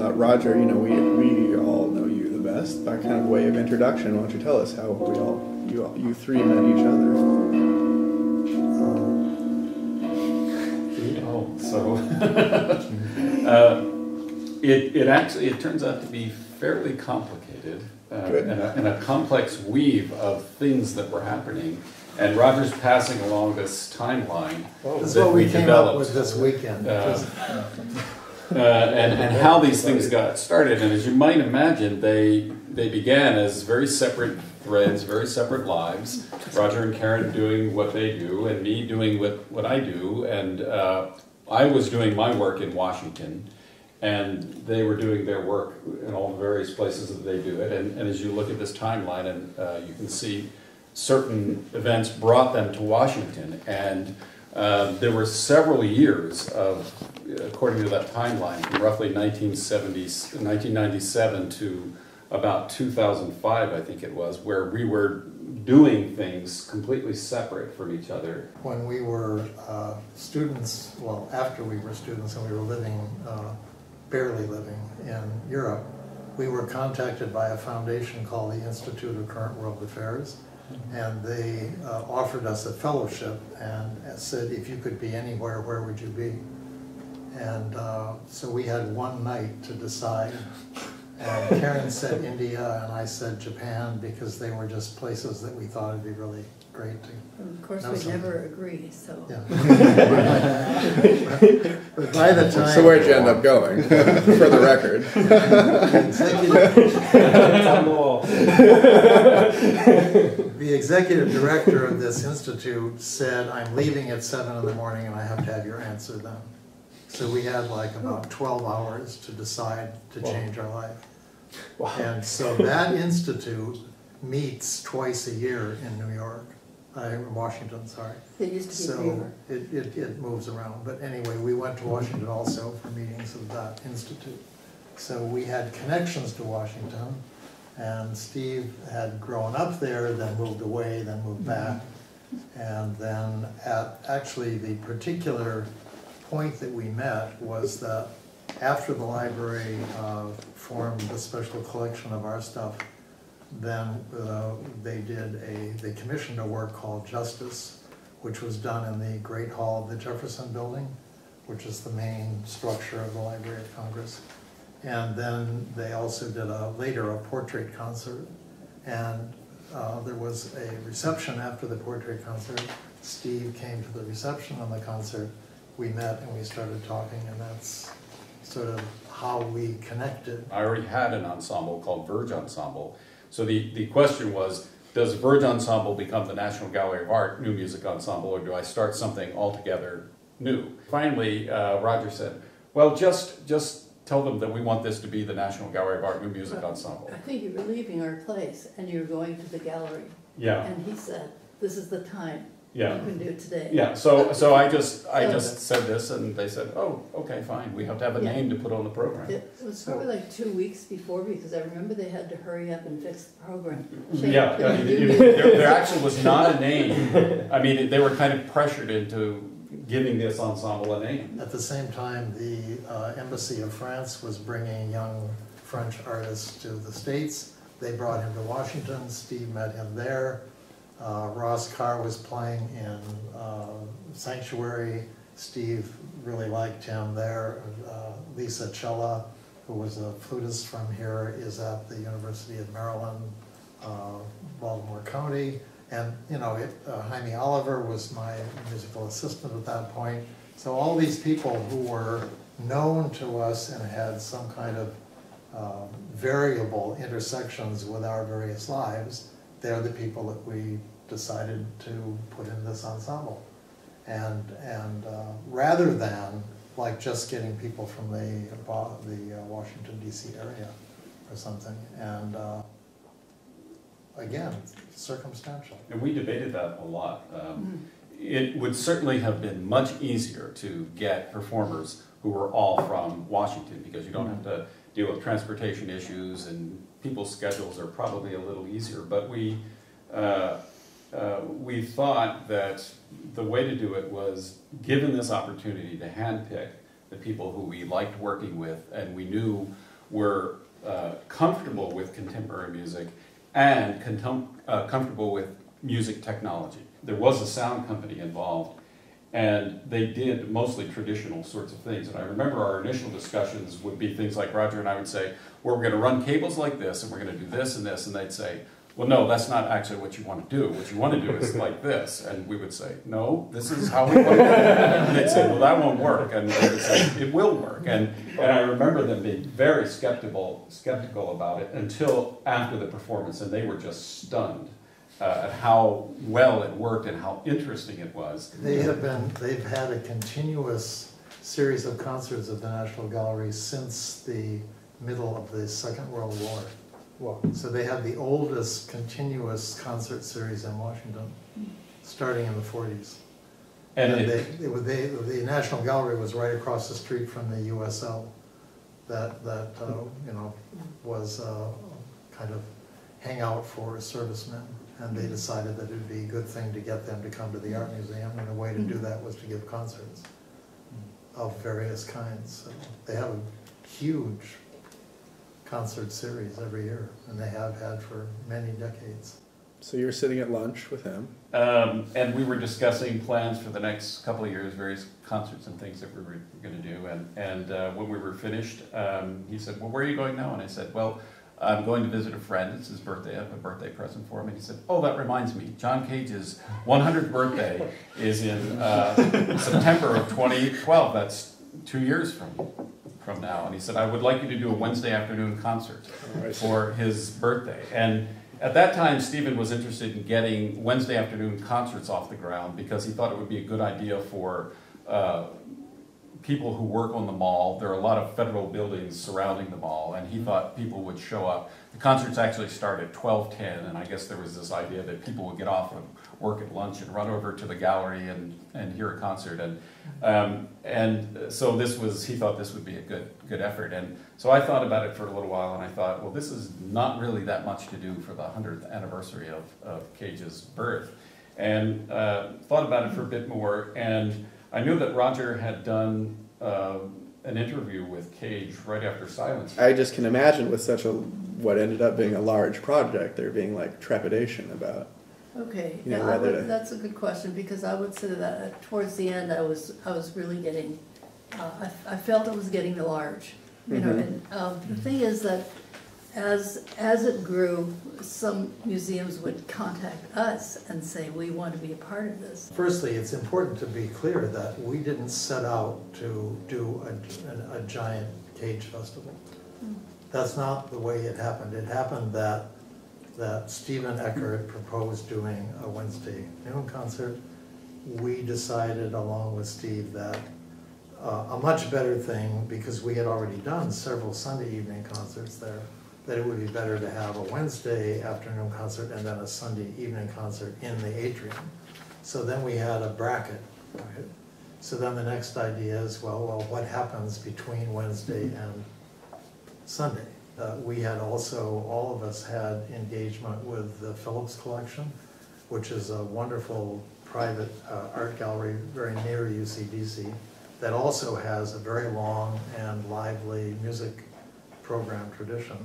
thought, Roger, you know, we all know you the best. By kind of way of introduction, why don't you tell us how you three met each other? It turns out to be fairly complicated and a complex weave of things that were happening. And Roger's passing along this timeline That's that what we we came developed. up with this weekend. And how these things got started. And as you might imagine, they began as very separate threads, very separate lives. Roger and Karen doing what they do, and me doing what I do. And I was doing my work in Washington, and they were doing their work in all the various places that they do it. And as you look at this timeline, and you can see certain events brought them to Washington. And there were several years of, according to that timeline, from roughly 1997 to about 2005, I think it was, where we were doing things completely separate from each other. When we were students, well, after we were students and we were living, barely living in Europe, we were contacted by a foundation called the Institute of Current World Affairs. And they offered us a fellowship and said, if you could be anywhere, where would you be? And so we had one night to decide. And Karen said India, and I said Japan, because they were just places that we thought it'd be really great to Of course, know we something. never agree, so. Yeah. But by the time... So where'd you end up going, for the record? The executive director of this institute said, I'm leaving at 7 in the morning and I have to have your answer then. So we had like about 12 hours to decide to change our life. Wow. And so that institute meets twice a year in New York, Washington, sorry. It used to be So it moves around. But anyway, we went to Washington also for meetings of that institute. So we had connections to Washington, and Steve had grown up there, then moved away, then moved back. And then at actually the particular point that we met was that after the library formed a special collection of our stuff, then they commissioned a work called Justice, which was done in the Great Hall of the Jefferson Building, which is the main structure of the Library of Congress. And then they also did later a portrait concert. And there was a reception after the portrait concert. Steve came to the reception on the concert. We met and we started talking, and that's sort of how we connected. I already had an ensemble called Verge Ensemble. So the question was, does Verge Ensemble become the National Gallery of Art New Music Ensemble, or do I start something altogether new? Finally, Roger said, well, just tell them that we want this to be the National Gallery of Art New Music Ensemble. I think you were leaving our place and you were going to the gallery. Yeah. And he said, this is the time. Yeah. You can do it today. Yeah, so I just said this, and they said, oh, okay, fine, we have to have a name to put on the program. It was probably like 2 weeks before, because I remember they had to hurry up and fix the program. Yeah, there actually was not a name. I mean, they were kind of pressured into giving this ensemble a name. At the same time, the Embassy of France was bringing young French artists to the States. They brought him to Washington. Steve met him there. Ross Carr was playing in Sanctuary. Steve really liked him there. Lisa Cella, who was a flutist from here, is at the University of Maryland, Baltimore County. And, you know, Jaime Oliver was my musical assistant at that point. So all these people who were known to us and had some kind of variable intersections with our various lives, they're the people that we decided to put in this ensemble. And rather than like just getting people from the Washington, D.C. area or something. And again, circumstantial. And we debated that a lot. It would certainly have been much easier to get performers who were all from Washington, because you don't have to deal with transportation issues, and people's schedules are probably a little easier. But we thought that the way to do it was, given this opportunity to handpick the people who we liked working with and we knew were comfortable with contemporary music and comfortable with music technology. There was a sound company involved, and they did mostly traditional sorts of things. And I remember our initial discussions would be things like Roger and I would say, well, we're going to run cables like this, and we're going to do this and this, and they'd say, well, no, that's not actually what you want to do. What you want to do is like this. And we would say, no, this is how we want to do it. And they'd say, well, that won't work. And they would say, it will work. And I remember them being very skeptical about it until after the performance, and they were just stunned at how well it worked and how interesting it was. They've had a continuous series of concerts at the National Gallery since the middle of the Second World War. Wow. So they had the oldest continuous concert series in Washington, starting in the 40s. And the National Gallery was right across the street from the USL, that you know, was kind of hangout for servicemen. And they decided that it would be a good thing to get them to come to the art museum, and a way to do that was to give concerts of various kinds. So they have a huge concert series every year, and they have had for many decades. So you're sitting at lunch with him. And we were discussing plans for the next couple of years, various concerts and things that we were going to do. And when we were finished, he said, well, where are you going now? And I said, well, I'm going to visit a friend. It's his birthday. I have a birthday present for him. And he said, oh, that reminds me. John Cage's 100th birthday is in September of 2012. That's 2 years from now. And he said, I would like you to do a Wednesday afternoon concert for his birthday. And at that time, Steven was interested in getting Wednesday afternoon concerts off the ground because he thought it would be a good idea for people who work on the mall. There are a lot of federal buildings surrounding the mall, and he thought people would show up. The concerts actually start at 12:10, and I guess there was this idea that people would get off of work at lunch and run over to the gallery and hear a concert. And so he thought this would be a good effort. And so I thought about it for a little while, and I thought, well, this is not really that much to do for the 100th anniversary of Cage's birth. And thought about it for a bit more, and I knew that Roger had done an interview with Cage right after Silence. I just can imagine with what ended up being a large project, there being like trepidation about. Okay, You know, yeah, that's a good question, because I would say that towards the end I was really getting, I felt it was getting large, you know. And the thing is that as it grew, some museums would contact us and say, we want to be a part of this. Firstly, it's important to be clear that we didn't set out to do a giant Cage festival. That's not the way it happened. It happened that Stephen Eckert proposed doing a Wednesday noon concert. We decided, along with Steve, that a much better thing, because we had already done several Sunday evening concerts there, that it would be better to have a Wednesday afternoon concert and then a Sunday evening concert in the atrium. So then we had a bracket. Right? So then the next idea is, well, what happens between Wednesday and Sunday? We had also, all of us had engagement with the Phillips Collection, which is a wonderful private art gallery very near UCDC that also has a very long and lively music program tradition.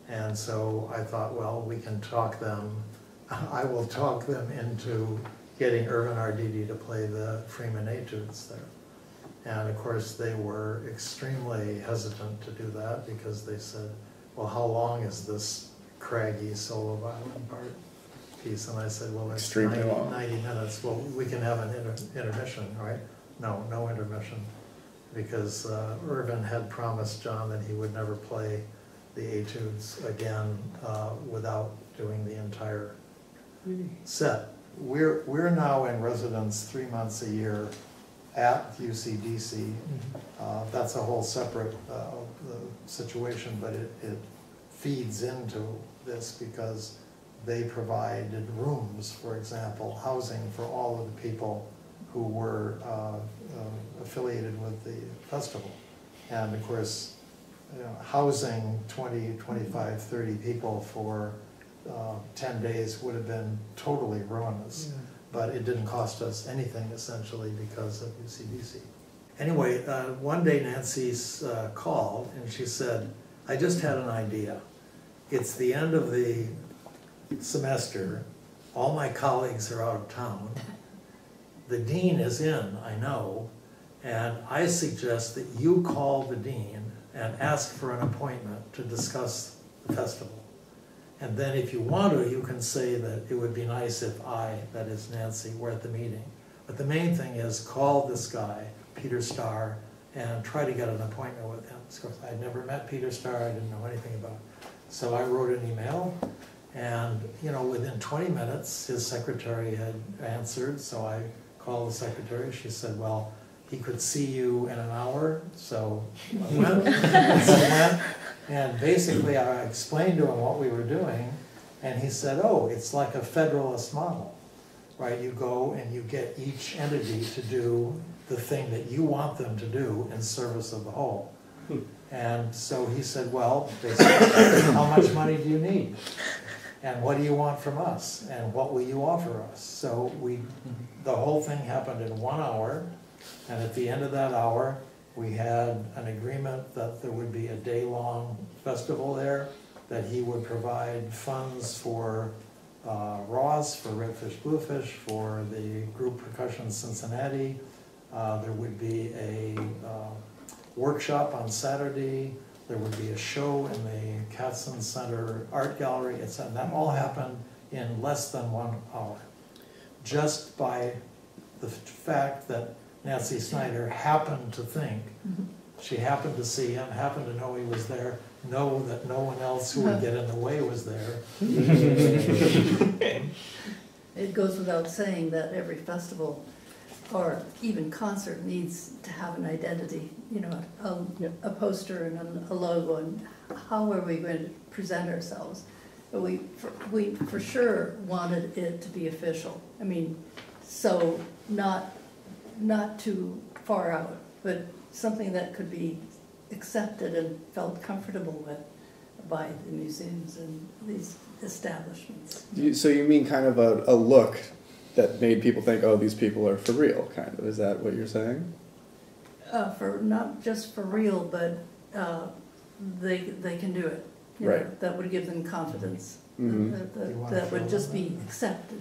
And so I thought, well, we can talk them, I will talk them into getting Irvin Arditi to play the Freeman Etudes there. And of course they were extremely hesitant to do that, because they said, well, how long is this craggy solo violin part piece? And I said, well, it's 90 minutes. Well, we can have an intermission, right? No intermission, because Irvin had promised John that he would never play the Etudes again without doing the entire set. We're now in residence 3 months a year at UCDC. That's a whole separate situation, but it feeds into this, because they provided rooms, for example, housing for all of the people who were affiliated with the festival. And of course, housing 20, 25, 30 people for 10 days would have been totally ruinous. Yeah. But it didn't cost us anything, essentially, because of UCDC. Anyway, one day Nancy called and she said, I just had an idea. It's the end of the semester, all my colleagues are out of town. The dean is in, I know, and I suggest that you call the dean and ask for an appointment to discuss the festival. And then if you want to, you can say that it would be nice if I, that is Nancy, were at the meeting. But the main thing is call this guy, Peter Starr, and try to get an appointment with him. Of course, I'd never met Peter Starr, I didn't know anything about it. So I wrote an email, and within 20 minutes, his secretary had answered, so I called the secretary. She said, well, he could see you in an hour, so I went. And basically I explained to him what we were doing, and he said, oh, it's like a federalist model, right? You go and you get each entity to do the thing that you want them to do in service of the whole. And so he said, well, basically, how much money do you need? And what do you want from us? And what will you offer us? So the whole thing happened in 1 hour, and at the end of that hour, we had an agreement that there would be a day-long festival there, that he would provide funds for Ross, for Redfish Bluefish, for the group percussion Cincinnati. There would be a workshop on Saturday. There would be a show in the Katzen Center Art Gallery, etc. And that all happened in less than 1 hour, just by the fact that Nancy Snyder happened to think, she happened to see him, happened to know he was there, know that no one else who would get in the way was there. It goes without saying that every festival or even concert needs to have an identity, a poster and a logo, and how are we going to present ourselves? But we for sure wanted it to be official. I mean, so not too far out, but something that could be accepted and felt comfortable with by the museums and these establishments. So you mean kind of a look that made people think, oh, these people are for real, kind of. Is that what you're saying? For not just for real, but they can do it. Right. That would give them confidence. Mm-hmm. That would just be accepted.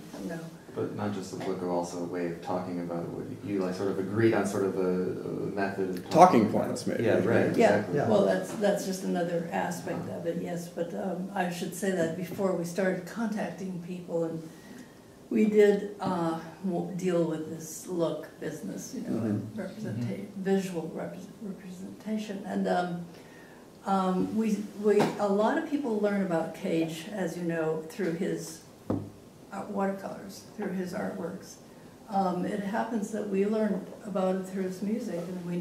But not just a look, but also a way of talking about it. What you sort of agreed on, sort of a method of talking points, maybe. Yeah, right. Yeah. Exactly. Yeah. Well, that's just another aspect of it. Yes, but I should say that before we started contacting people, and we did deal with this look business, and visual representation, and a lot of people learn about Cage, as you know, through his watercolors, through his artworks. It happens that we learned about it through his music, and we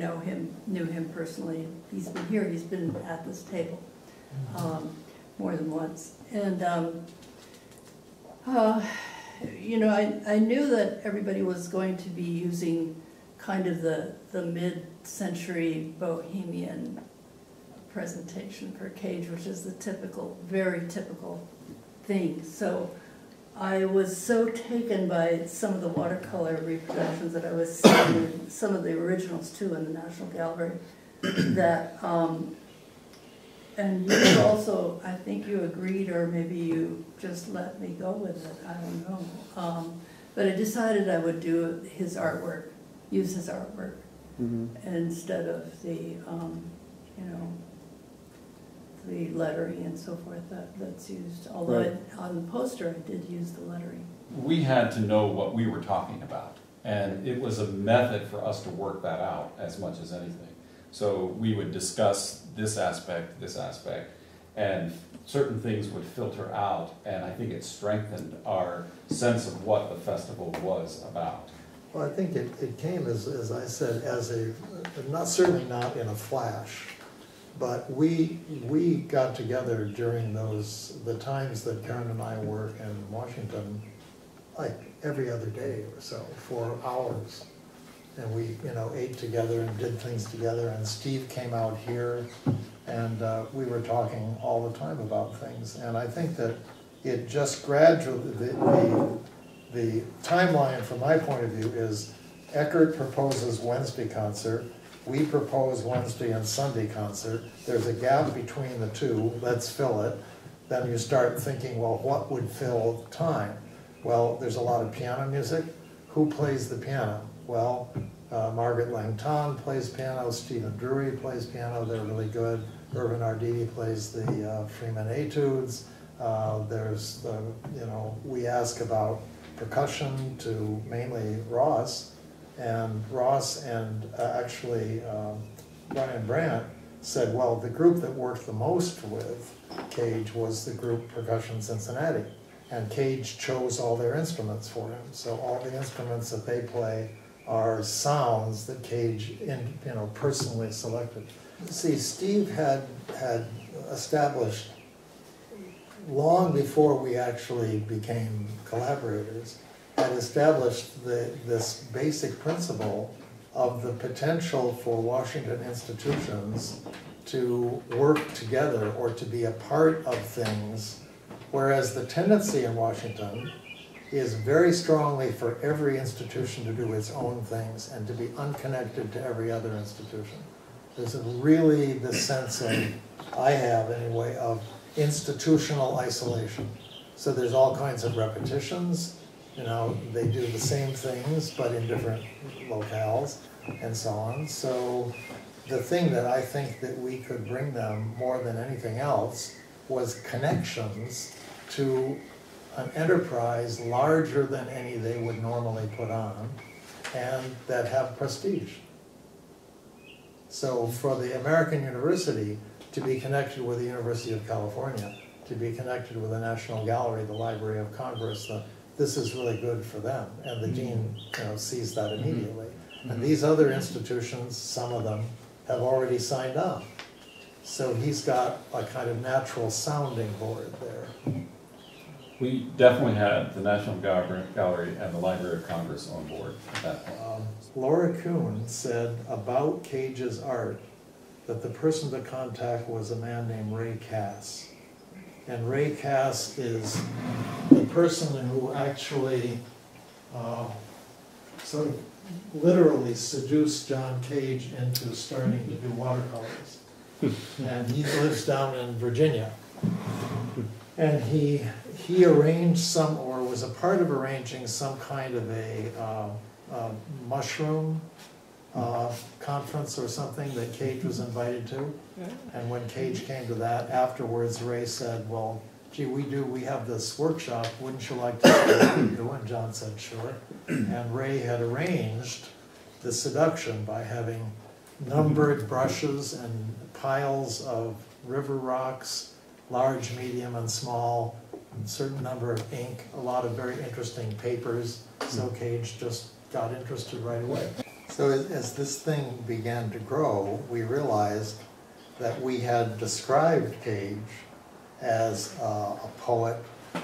knew him personally. He's been here, he's been at this table more than once. And I knew that everybody was going to be using kind of the mid-century bohemian presentation for Cage, which is the typical, very typical thing. So I was so taken by some of the watercolor reproductions that I was seeing, some of the originals too in the National Gallery, that, and you also, I think you agreed, or maybe you just let me go with it, I don't know. But I decided I would do his artwork, use his artwork, instead of the, the lettering and so forth that's used. Although on the poster I did use the lettering. We had to know what we were talking about, and it was a method for us to work that out as much as anything. So we would discuss this aspect, and certain things would filter out, and I think it strengthened our sense of what the festival was about. Well, I think it came, as I said, as certainly not in a flash, but we got together during the times that Karen and I were in Washington, like every other day or so, for hours. And we, ate together and did things together, and Steve came out here, and we were talking all the time about things. And I think that it just gradually, the timeline from my point of view is Eckert proposes Wednesday concert, we propose Wednesday and Sunday concert, there's a gap between the two, let's fill it. Then you start thinking, well, what would fill time? Well, there's a lot of piano music. Who plays the piano? Well, Margaret Langton plays piano, Stephen Drury plays piano, they're really good. Irvin Arditi plays the Freeman Etudes. There's, we ask about percussion to mainly Ross, and actually Brian Brandt said, well, the group that worked the most with Cage was the group Percussion Cincinnati, and Cage chose all their instruments for him. So all the instruments that they play are sounds that Cage personally selected. See, Steve had established, long before we actually became collaborators, had established this basic principle of the potential for Washington institutions to work together or to be a part of things, whereas the tendency in Washington is very strongly for every institution to do its own things and to be unconnected to every other institution. There's really this sense of, I have anyway, of institutional isolation. So there's all kinds of repetitions, they do the same things but in different locales and so on. So the thing that I think that we could bring them more than anything else was connections to an enterprise larger than any they would normally put on and that have prestige. So for the American University to be connected with the University of California, to be connected with the National Gallery, the Library of Congress, this is really good for them. And the dean sees that immediately. And these other institutions, some of them, have already signed up. So he's got a kind of natural sounding board there. We definitely had the National Gallery and the Library of Congress on board at that point. Laura Kuhn said about Cage's art that the person to contact was a man named Ray Cass. And Ray Cass is the person who actually sort of literally seduced John Cage into starting to do watercolors. And he lives down in Virginia. And he arranged some, or was a part of arranging some kind of a mushroom conference or something that Cage was invited to. And when Cage came to that, afterwards Ray said, well, gee, we have this workshop, wouldn't you like to see what we do? And John said, sure. And Ray had arranged the seduction by having numbered brushes and piles of river rocks, large, medium, and small, a certain number of ink, a lot of very interesting papers. So Cage just got interested right away. So as this thing began to grow, we realized that we had described Cage as a poet,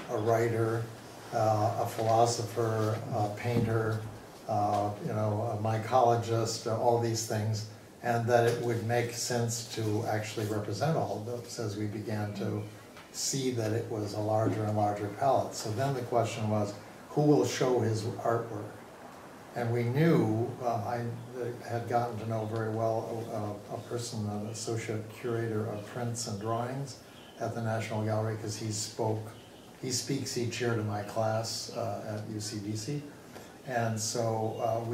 a writer, a philosopher, a painter, a mycologist, all these things, and that it would make sense to actually represent all of those as we began to see that it was a larger and larger palette. So then the question was, who will show his artwork? And we knew, I had gotten to know very well a person, an associate curator of prints and drawings at the National Gallery, because he speaks each year to my class at UCDC. And so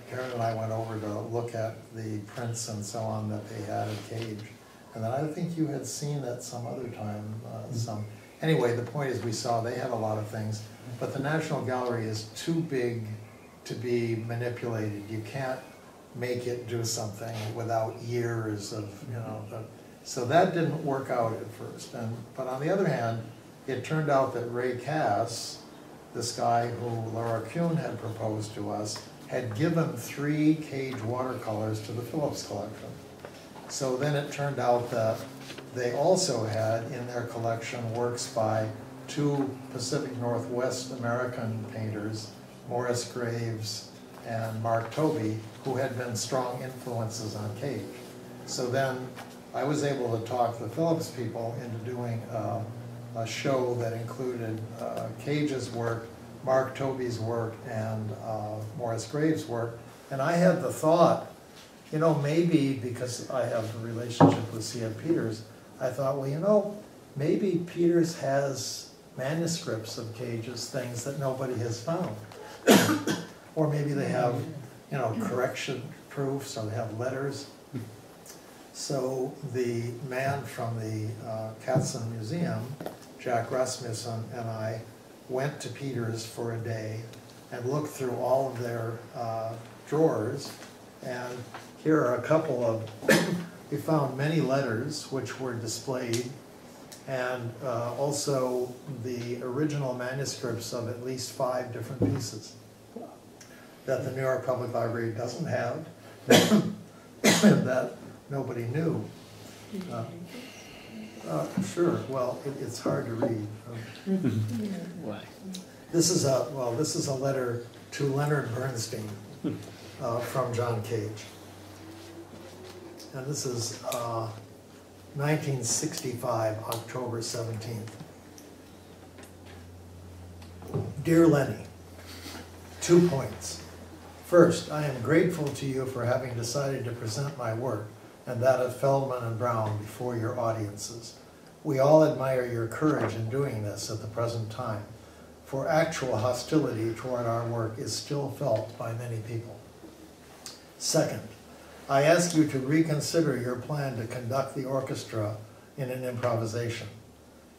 Karen and I went over to look at the prints and so on that they had at Cage. And then I think you had seen at some other time some. Anyway, the point is we saw they had a lot of things, but the National Gallery is too big to be manipulated. You can't make it do something without years of, so that didn't work out at first. But on the other hand, it turned out that Ray Cass, this guy who Laura Kuhn had proposed to us, had given 3 Cage watercolors to the Phillips collection. So then it turned out that they also had in their collection works by 2 Pacific Northwest American painters, Morris Graves and Mark Tobey, who had been strong influences on Cage. So then I was able to talk the Phillips people into doing a show that included Cage's work, Mark Tobey's work, and Morris Graves' work. And I had the thought you know, maybe because I have a relationship with C.F. Peters, I thought, well, you know, maybe Peters has manuscripts of Cage's, things that nobody has found. Or maybe they have, you know, correction proofs, or they have letters. So the man from the Katzen Museum, Jack Rasmussen, and I went to Peters for a day and looked through all of their drawers. And here are a couple of, we found many letters which were displayed, and also the original manuscripts of at least 5 different pieces that the New York Public Library doesn't have, and that nobody knew. Sure, well, it's hard to read. Why? This is a letter to Leonard Bernstein from John Cage. And this is 1965, October 17th. Dear Lenny, 2 points. First, I am grateful to you for having decided to present my work and that of Feldman and Brown before your audiences. We all admire your courage in doing this at the present time, for actual hostility toward our work is still felt by many people. Second, I ask you to reconsider your plan to conduct the orchestra in an improvisation.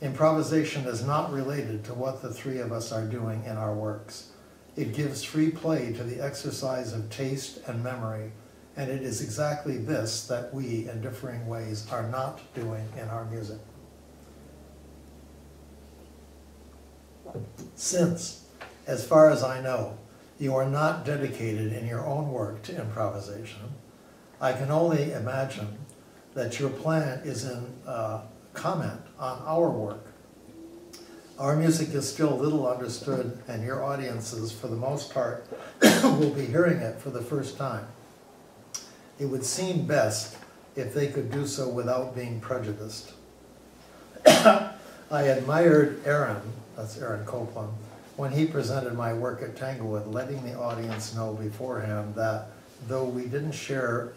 Improvisation is not related to what the 3 of us are doing in our works. It gives free play to the exercise of taste and memory, and it is exactly this that we, in differing ways, are not doing in our music. Since, as far as I know, you are not dedicated in your own work to improvisation, I can only imagine that your plan is in comment on our work. Our music is still little understood, and your audiences, for the most part, will be hearing it for the first time. It would seem best if they could do so without being prejudiced. I admired Aaron, that's Aaron Copland, when he presented my work at Tanglewood, letting the audience know beforehand that though he didn't share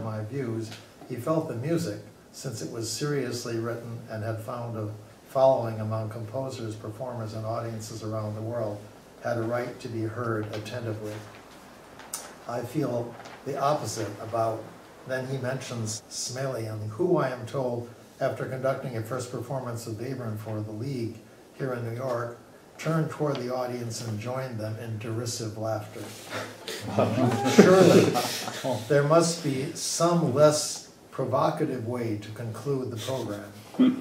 my views, he felt the music, since it was seriously written and had found a following among composers, performers, and audiences around the world, had a right to be heard attentively. I feel the opposite about, then he mentions Smelian, who I am told, after conducting a first performance of Webern for the League here in New York, turned toward the audience and joined them in derisive laughter. Surely, there must be some less provocative way to conclude the program,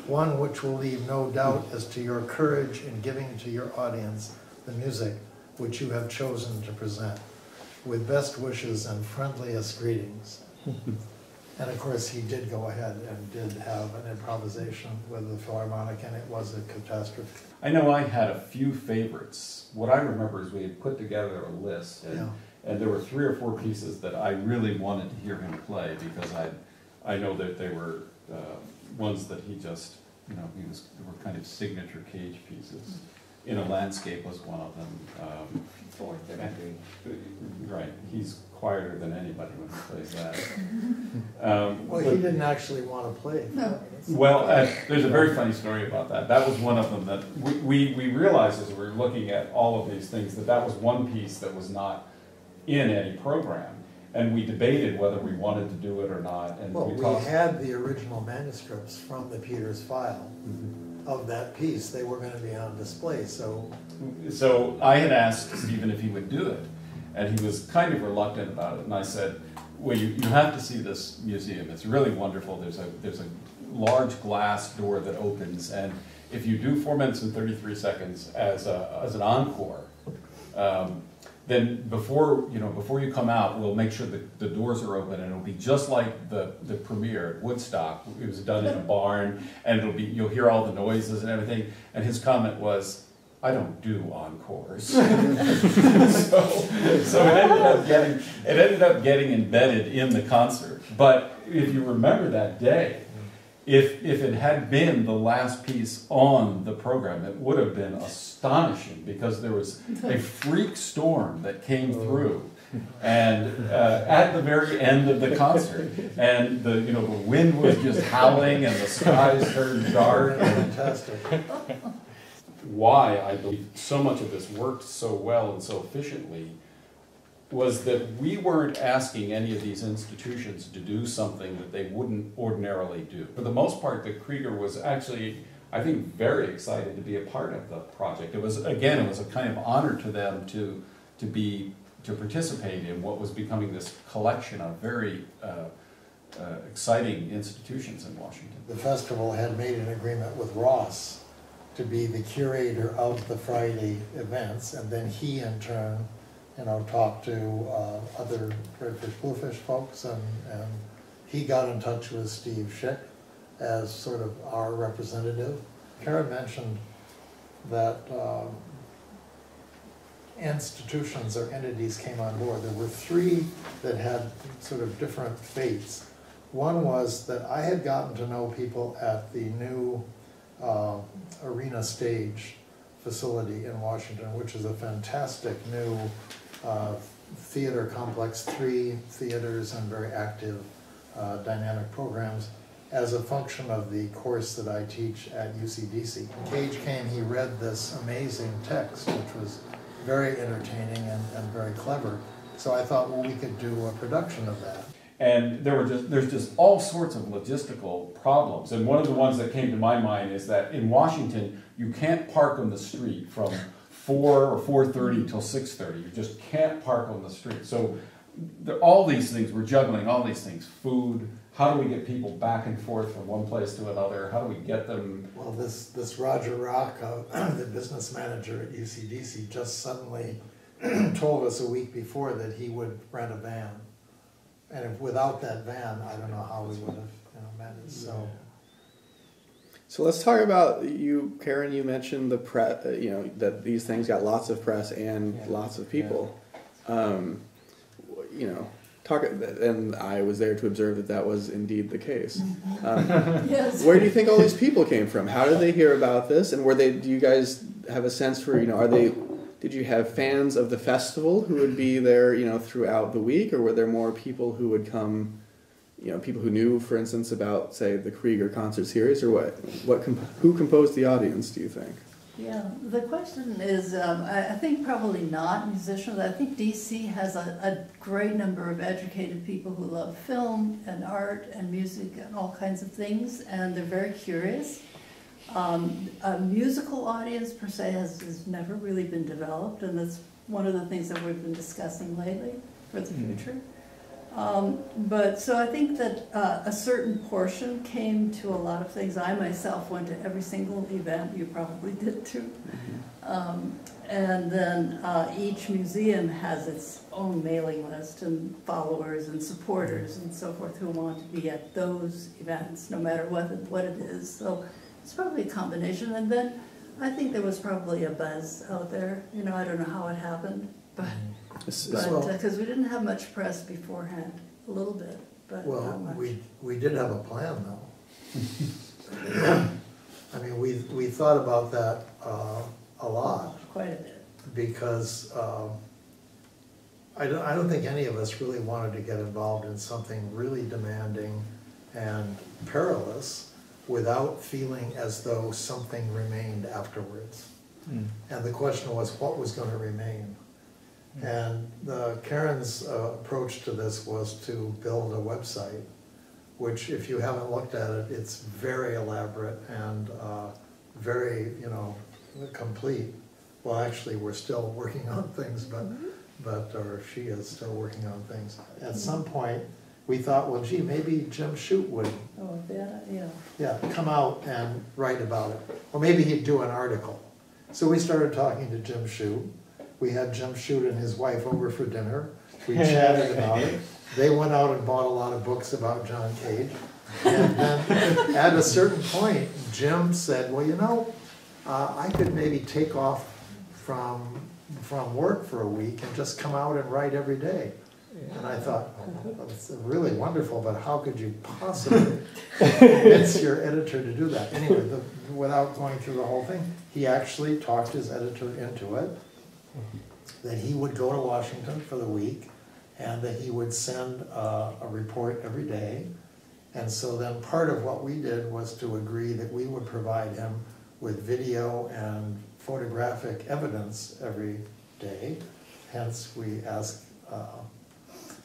one which will leave no doubt as to your courage in giving to your audience the music which you have chosen to present. With best wishes and friendliest greetings. And of course, he did go ahead and did have an improvisation with the Philharmonic, and it was a catastrophe. I know I had a few favorites. What I remember is we had put together a list, and there were 3 or 4 pieces that I really wanted to hear him play, because I know that they were ones that he just, you know, they were kind of signature Cage pieces. In a Landscape was one of them. 433. Right, he's quieter than anybody when he plays that. Well, he didn't actually want to play. No. Well, there's a very funny story about that. That was one of them that we realized as we were looking at all of these things that was one piece that was not in any program. And we debated whether we wanted to do it or not. And Well, we had the original manuscripts from the Peters file of that piece. They were going to be on display, so I had asked Steven if he would do it, and he was kind of reluctant about it. And I said, well, you have to see this museum. It's really wonderful. There's a large glass door that opens, and if you do 4 minutes and 33 seconds as an encore, then before you come out, we'll make sure that the doors are open, and it'll be just like the premiere at Woodstock. It was done in a barn, and you'll hear all the noises and everything. And his comment was, I don't do encores. so it ended up getting embedded in the concert. But if you remember that day, if it had been the last piece on the program, it would have been astonishing, because there was a freak storm that came through. And at the very end of the concert, and the wind was just howling and the skies turned dark. Fantastic. Why I believe so much of this worked so well and so efficiently was that we weren't asking any of these institutions to do something that they wouldn't ordinarily do. For the most part, the Krieger was actually, I think, very excited to be a part of the project. It was, again, it was a kind of honor to them to participate in what was becoming this collection of very exciting institutions in Washington. The festival had made an agreement with Ross to be the curator of the Friday events, and then he in turn, talked to other Redfish Bluefish folks, and he got in touch with Steve Schick as sort of our representative. Karen mentioned that institutions or entities came on board. There were 3 that had sort of different fates. One was that I had gotten to know people at the new Arena Stage facility in Washington, which is a fantastic new theater complex, 3 theaters and very active dynamic programs as a function of the course that I teach at UCDC. Cage came, he read this amazing text, which was very entertaining and very clever. So I thought, well, we could do a production of that. And there's just all sorts of logistical problems. And one of the ones that came to my mind is that in Washington, you can't park on the street from 4 or 4:30 till 6:30. You just can't park on the street. So all these things, we're juggling all these things. Food, how do we get people back and forth from one place to another? How do we get them? Well, this Roger Rock, the business manager at UCDC, just suddenly told us a week before that he would rent a van. And if without that van, I don't know how we would have managed. So let's talk about you, Karen. You mentioned the press, that these things got lots of press and lots of people. And I was there to observe that was indeed the case. Yes. Where do you think all these people came from? How did they hear about this? And do you guys have a sense for, did you have fans of the festival who would be there, throughout the week, or were there more people who would come, people who knew, for instance, about, say, the Krieger concert series, or who composed the audience, do you think? Yeah, the question is, I think probably not musicians. I think DC has a great number of educated people who love film and art and music and all kinds of things, and they're very curious. A musical audience per se has never really been developed, and that's one of the things that we've been discussing lately for the future. But so I think that a certain portion came to a lot of things. I myself went to every single event, you probably did too. And then each museum has its own mailing list and followers and supporters and so forth who want to be at those events, no matter what it is. So it's probably a combination. And then I think there was probably a buzz out there. I don't know how it happened, but because we didn't have much press beforehand, a little bit, but not much. We did have a plan though. I mean, we thought about that a lot. Quite a bit. Because I don't think any of us really wanted to get involved in something really demanding and perilous without feeling as though something remained afterwards. And the question was, what was going to remain? And Karen's approach to this was to build a website, which, if you haven't looked at it, it's very elaborate and very, complete. Well, actually, we're still working on things, or she is still working on things. At some point, we thought, well, gee, maybe Jim Shute would come out and write about it. Or maybe he'd do an article. So we started talking to Jim Shute. We had Jim Shute and his wife over for dinner. We chatted about it. They went out and bought a lot of books about John Cage. And then at a certain point, Jim said, well, I could maybe take off from work for a week and just come out and write every day. And I thought, well, that's really wonderful, but how could you possibly convince your editor to do that? Anyway, without going through the whole thing, he actually talked his editor into it, that he would go to Washington for the week and that he would send a report every day. And so then part of what we did was to agree that we would provide him with video and photographic evidence every day. Hence, we asked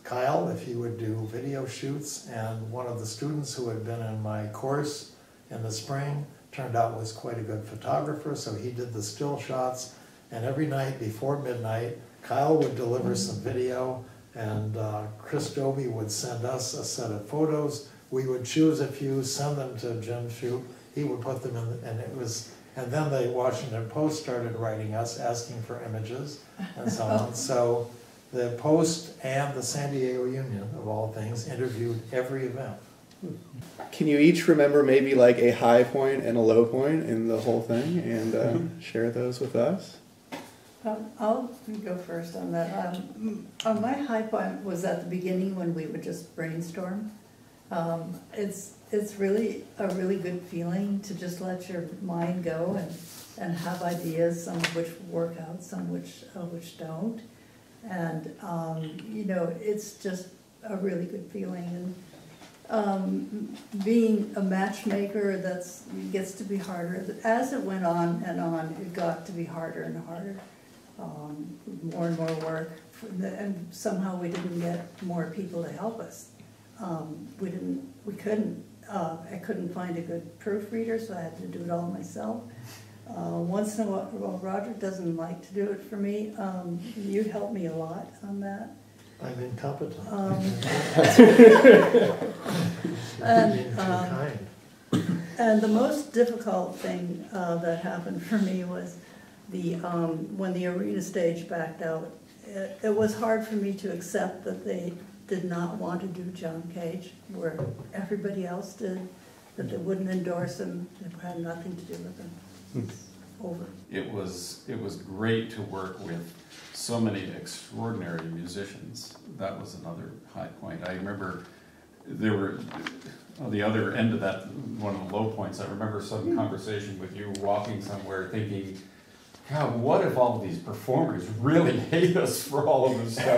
Kyle if he would do video shoots, and one of the students who had been in my course in the spring turned out was quite a good photographer, so he did the still shots, and every night before midnight, Kyle would deliver some video, and Chris Dobie would send us a set of photos. We would choose a few, send them to Jim Shoup. He would put them in, and then the Washington Post started writing us, asking for images, and so on. So the Post and the San Diego Union, of all things, interviewed every event. Can you each remember maybe like a high point and a low point in the whole thing, and share those with us? I'll go first on that. My high point was at the beginning when we would just brainstorm. It's really a really good feeling to just let your mind go and have ideas, some of which work out, some which don't. And you know, it's just a really good feeling. And being a matchmaker, gets to be harder. As it went on and on, it got to be harder and harder. More and more work, and somehow we didn't get more people to help us. I couldn't find a good proofreader, so I had to do it all myself. Once in a while, Roger doesn't like to do it for me. You helped me a lot on that. I'm incompetent. And the most difficult thing that happened for me was when the arena stage backed out. It was hard for me to accept that they did not want to do John Cage, where everybody else did, that they wouldn't endorse him, it had nothing to do with him. It's over. It was great to work with so many extraordinary musicians. That was another high point. I remember there were, on the other end of that, one of the low points, I remember some conversation with you walking somewhere thinking, God, what if all of these performers really hate us for all of this stuff?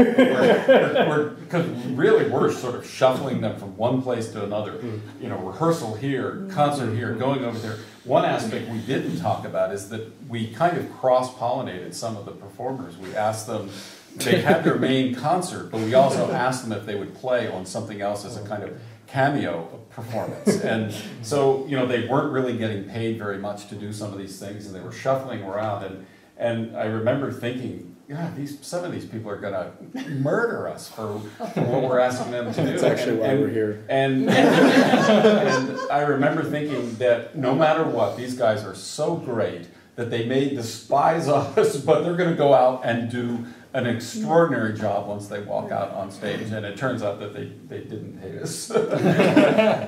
Because really we're sort of shuffling them from one place to another. You know, rehearsal here, concert here, going over there. One aspect we didn't talk about is that we kind of cross-pollinated some of the performers. We asked them, they had their main concert, but we also asked them if they would play on something else as a kind of cameo performance. And so, you know, they weren't really getting paid very much to do some of these things, and they were shuffling around. And I remember thinking, yeah, some of these people are going to murder us for what we're asking them to do. That's actually why we're here. And I remember thinking that no matter what, these guys are so great that they may despise us, but they're going to go out and do an extraordinary job once they walk out on stage, and it turns out that they didn't hate us.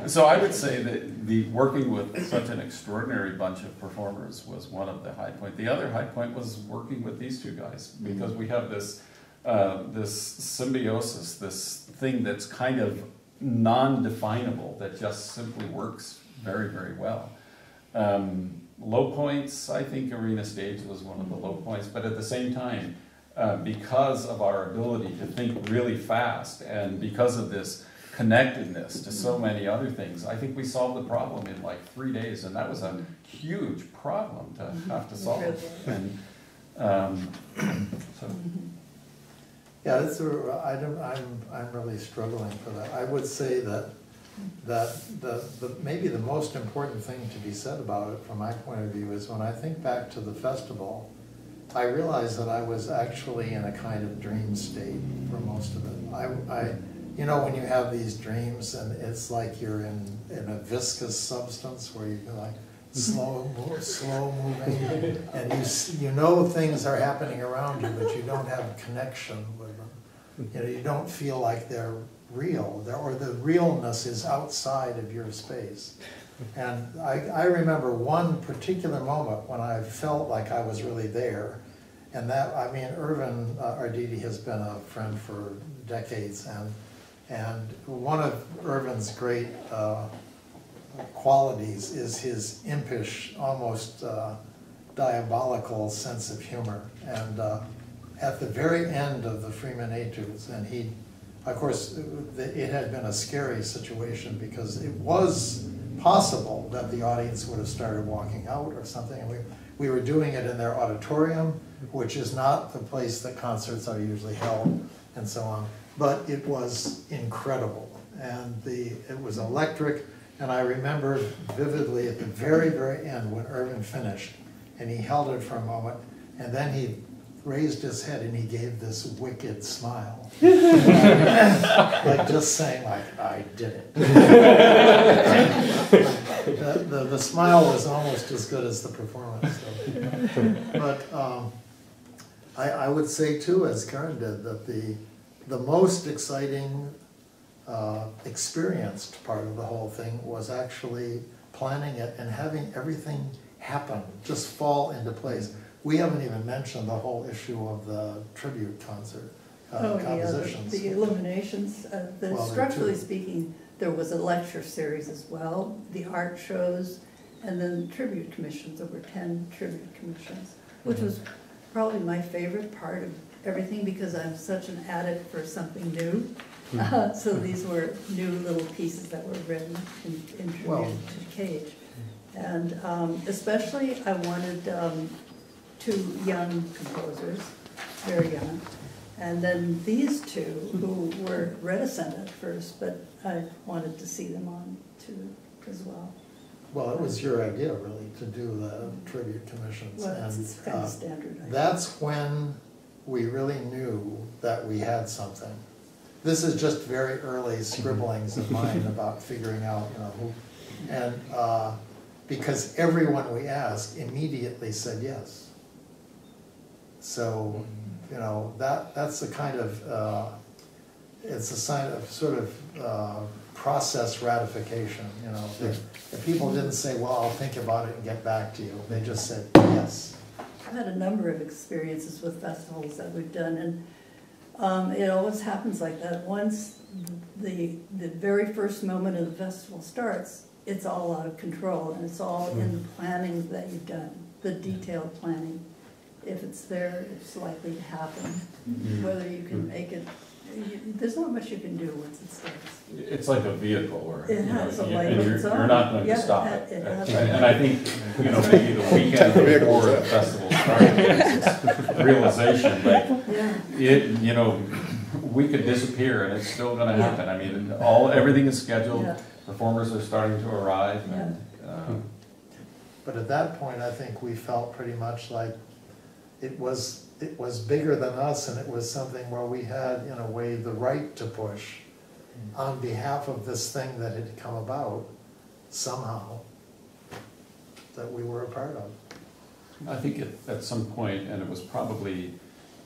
So I would say that the working with such an extraordinary bunch of performers was one of the high points. The other high point was working with these two guys, because we have this symbiosis, this thing that's kind of non-definable, that just simply works very, very well. Low points, I think Arena Stage was one of the low points, but at the same time, because of our ability to think really fast and because of this connectedness to so many other things, I think we solved the problem in like 3 days, and that was a huge problem to have to solve. And so. Yeah, I'm really struggling for that. I would say that maybe the most important thing to be said about it from my point of view is when I think back to the festival, I realized that I was actually in a kind of dream state for most of it. You know, when you have these dreams and it's like you're in a viscous substance where you're like slow moving, and you know things are happening around you, but you don't have a connection with them. You know, you don't feel like they're real, or the realness is outside of your space. And I remember one particular moment when I felt like I was really there, and that, I mean, Irvin Arditi has been a friend for decades, and one of Irvin's great qualities is his impish, almost diabolical sense of humor. And at the very end of the Freeman Etudes, and he of course, it had been a scary situation because it was possible that the audience would have started walking out or something. And we were doing it in their auditorium, which is not the place that concerts are usually held, and so on. But it was incredible, and it was electric. And I remember vividly at the very, very end when Irvin finished, and he held it for a moment, and then he raised his head and he gave this wicked smile. Like just saying, like, I did it. The smile was almost as good as the performance. So. But I would say too, as Karen did, that the most exciting experienced part of the whole thing was actually planning it and having everything happen, just fall into place. We haven't even mentioned the whole issue of the tribute concert compositions. Yeah, the illuminations. Structurally speaking, there was a lecture series as well, the art shows, and then tribute commissions. There were 10 tribute commissions, which was probably my favorite part of everything because I'm such an addict for something new. So these were new little pieces that were written in tribute to Cage. And especially I wanted 2 young composers, very young, and then these 2 who were reticent at first, but I wanted to see them on too as well. Well, it was your idea really to do the tribute commissions. Well, it's kind of standard. That's when we really knew that we had something. This is just very early scribblings of mine about figuring out, who, and because everyone we asked immediately said yes. So, that's a kind of, it's a sign of sort of process ratification, If people didn't say, well, I'll think about it and get back to you, they just said yes. I've had a number of experiences with festivals that we've done, and it always happens like that. Once the very first moment of the festival starts, it's all out of control, and it's all in the planning that you've done, the detailed planning. If it's there, it's likely to happen. Whether you can make it, there's not much you can do once it starts. It's like a vehicle where It has a life of its own. you're not going to stop it. And I think, maybe the weekend before the festival started, realization, we could disappear and it's still going to happen. I mean, everything is scheduled. Performers are starting to arrive. And, but at that point, I think we felt pretty much like it was bigger than us, and it was something where we had, in a way, the right to push on behalf of this thing that had come about somehow, that we were a part of. I think at some point, and it was probably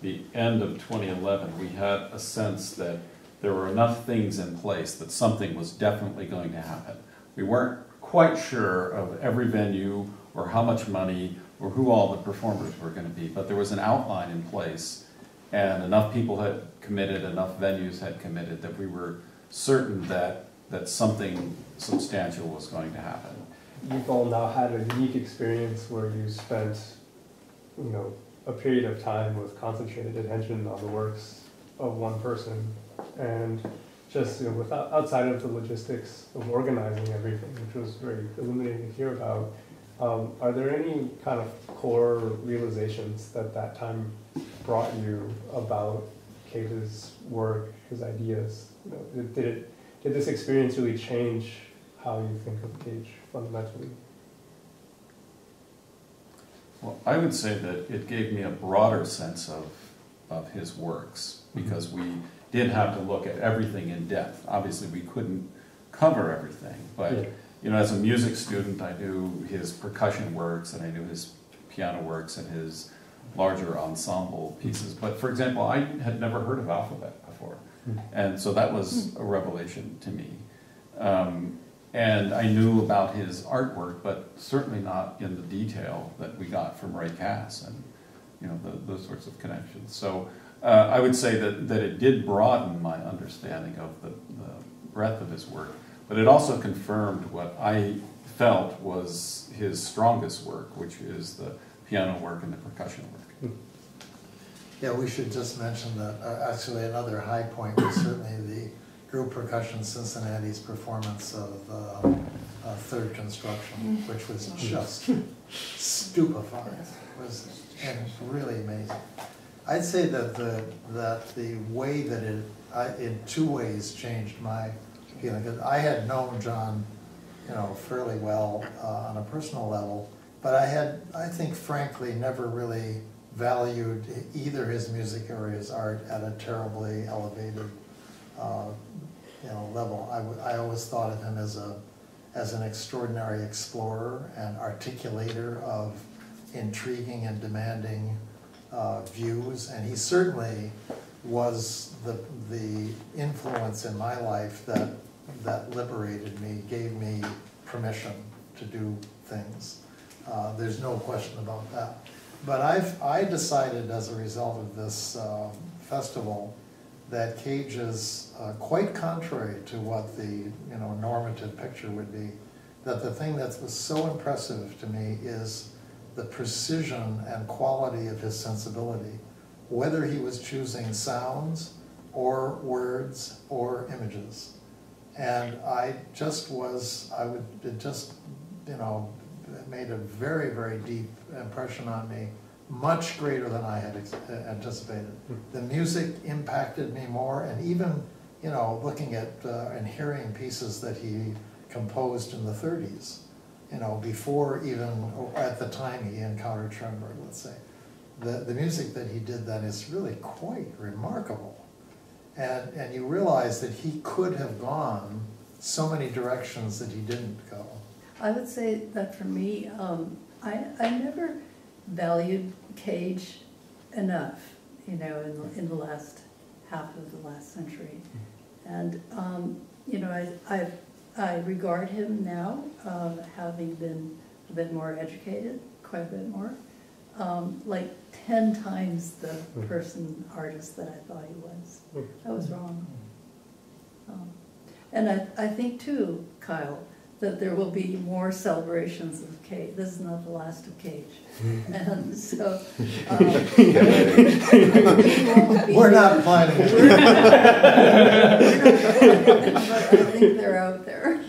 the end of 2011, we had a sense that there were enough things in place that something was definitely going to happen. We weren't quite sure of every venue or how much money or who all the performers were going to be, but there was an outline in place, and enough people had committed, enough venues had committed, that we were certain that something substantial was going to happen. You've all now had a unique experience where you spent, a period of time with concentrated attention on the works of one person, and just outside of the logistics of organizing everything, which was very illuminating to hear about. Are there any kind of core realizations that time brought you about Cage's work, his ideas? Did this experience really change how you think of Cage fundamentally? Well, I would say that it gave me a broader sense of his works, because we did have to look at everything in depth. Obviously, we couldn't cover everything, but as a music student, I knew his percussion works, and I knew his piano works and his larger ensemble pieces. But for example, I had never heard of Alphabet before, and so that was a revelation to me. And I knew about his artwork, but certainly not in the detail that we got from Ray Cass and those sorts of connections. So I would say that it did broaden my understanding of the breadth of his work. But it also confirmed what I felt was his strongest work, which is the piano work and the percussion work. Yeah, we should just mention that, actually another high point was certainly the group percussion Cincinnati's performance of Third Construction, which was just stupefying. It was really amazing. I'd say that the way that it, in two ways, changed my feeling. 'Cause I had known John, fairly well on a personal level, but I think frankly, never really valued either his music or his art at a terribly elevated, level. I always thought of him as an extraordinary explorer and articulator of intriguing and demanding views, and he certainly was the influence in my life that liberated me, gave me permission to do things. There's no question about that. But I decided as a result of this festival that Cage is quite contrary to what the normative picture would be. That the thing that was so impressive to me is the precision and quality of his sensibility, whether he was choosing sounds or words or images. And it made a very, very deep impression on me, much greater than I had anticipated. The music impacted me more, and even, looking at and hearing pieces that he composed in the 30s, before even, at the time he encountered Schoenberg, let's say. The music that he did then is really quite remarkable. And you realize that he could have gone so many directions that he didn't go. I would say that for me, I never valued Cage enough, in the last half of the last century. And, I regard him now, having been a bit more educated, quite a bit more, like 10 times the artist that I thought he was. I was wrong. And I think too, Kyle, that there will be more celebrations of Cage. This is not the last of Cage. And so... we're not planning it. But I think they're out there.